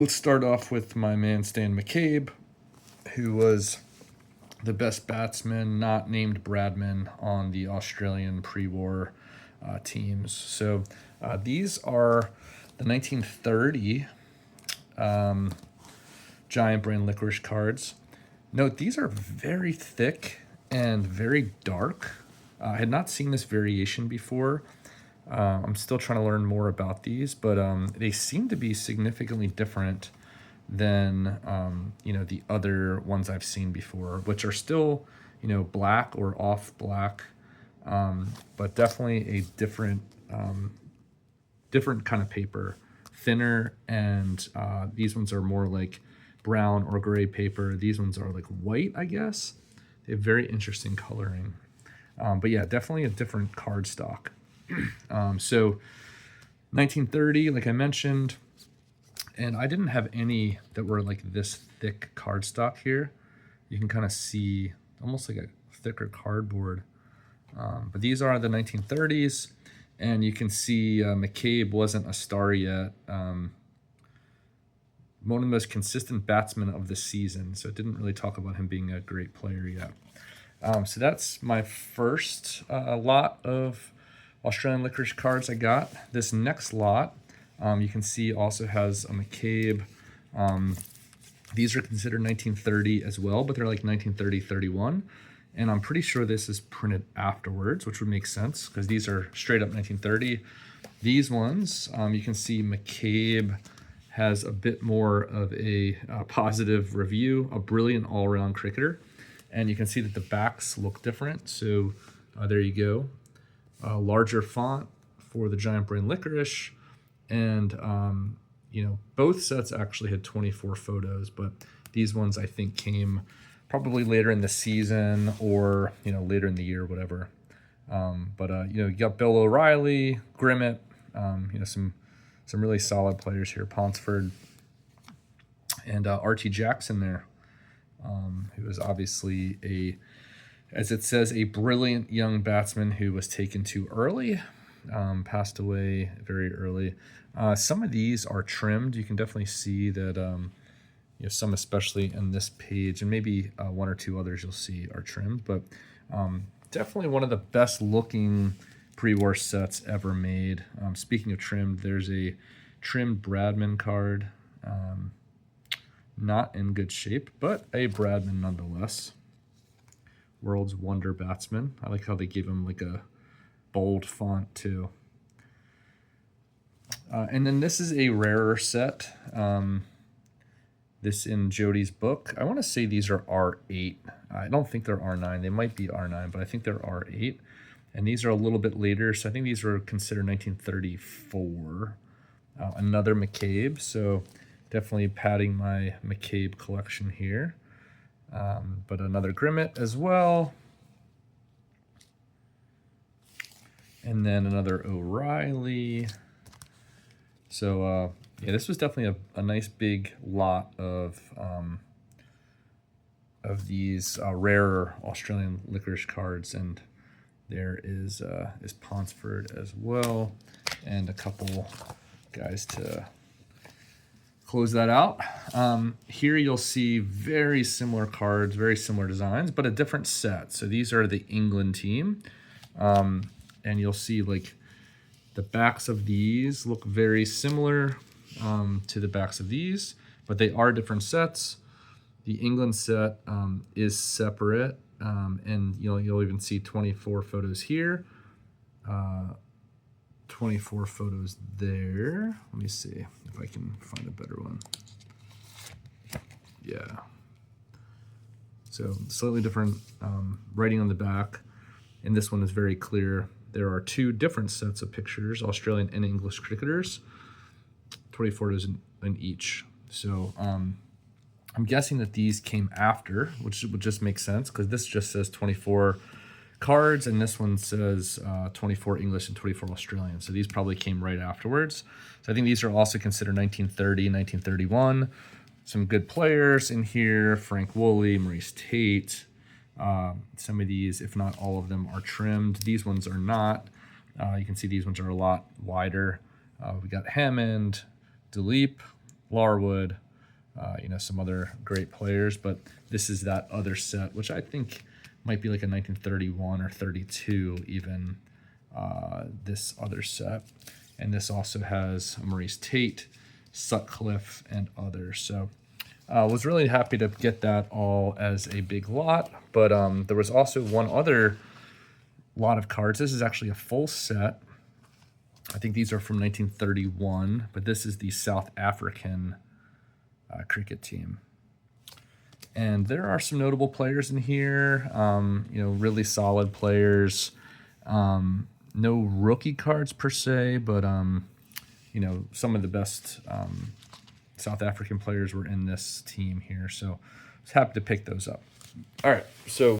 Let's start off with my man Stan McCabe, who was the best batsman not named Bradman on the Australian pre-war teams. So these are the 1930 Giant Brand Licorice cards. Note, these are very thick and very dark. I had not seen this variation before. I'm still trying to learn more about these, but they seem to be significantly different than the other ones I've seen before, which are still black or off black, but definitely a different kind of paper, thinner, and these ones are more like brown or gray paper. These ones are like white, I guess. They have very interesting coloring, but yeah, definitely a different card stock. So 1930, like I mentioned, and I didn't have any that were like this thick cardstock here. You can kind of see almost like a thicker cardboard. But these are the 1930s, and you can see McCabe wasn't a star yet. One of the most consistent batsmen of the season, so it didn't really talk about him being a great player yet. So that's my first lot of Australian Licorice cards I got. This next lot, you can see also has a McCabe. These are considered 1930 as well, but they're like 1930-31. And I'm pretty sure this is printed afterwards, which would make sense because these are straight up 1930. These ones, you can see McCabe has a bit more of a positive review, a brilliant all-around cricketer. And you can see that the backs look different. So there you go. A larger font for the Giant Brand Licorice. And, both sets actually had 24 photos, but these ones I think came probably later in the season or, later in the year, whatever. You got Bill O'Reilly, Grimmett, some really solid players here. Ponsford and Archie Jackson there, who was obviously as it says, a brilliant young batsman who was taken too early, passed away very early. Some of these are trimmed. You can definitely see that, some especially in this page, and maybe one or two others you'll see are trimmed, but definitely one of the best looking pre-war sets ever made. Speaking of trimmed, there's a trimmed Bradman card. Not in good shape, but a Bradman nonetheless. World's Wonder Batsman. I like how they gave him like a bold font too. And then this is a rarer set. This in Jody's book. I want to say these are R8. I don't think they're R9. They might be R9, but I think they're R8. And these are a little bit later, so I think these were considered 1934. Another McCabe, so definitely padding my McCabe collection here. But another Grimmett as well. And then another O'Reilly. So, this was definitely a nice big lot of these rarer Australian Licorice cards. And there is Ponsford as well. And a couple guys to close that out. Here you'll see very similar cards, very similar designs, but a different set. So these are the England team. And you'll see like the backs of these look very similar to the backs of these, but they are different sets. The England set is separate, and you'll even see 24 photos here. 24 photos there. Let me see if I can find a better one. Yeah. So slightly different writing on the back. And this one is very clear. There are two different sets of pictures, Australian and English cricketers, 24 photos in each. So I'm guessing that these came after, which would just make sense because this just says 24 cards, and this one says 24 English and 24 Australian. So these probably came right afterwards. So I think these are also considered 1930, 1931. Some good players in here: Frank Woolley, Maurice Tate. Some of these, if not all of them, are trimmed. These ones are not. You can see these ones are a lot wider. We got Hammond, Dilip, Larwood, some other great players. But this is that other set, which I think might be like a 1931 or 32 even, this other set. And this also has Maurice Tate, Sutcliffe, and others. So was really happy to get that all as a big lot. But there was also one other lot of cards. This is actually a full set. I think these are from 1931, but this is the South African cricket team. And there are some notable players in here, really solid players. No rookie cards per se, but, some of the best South African players were in this team here. So I was happy to pick those up. All right, so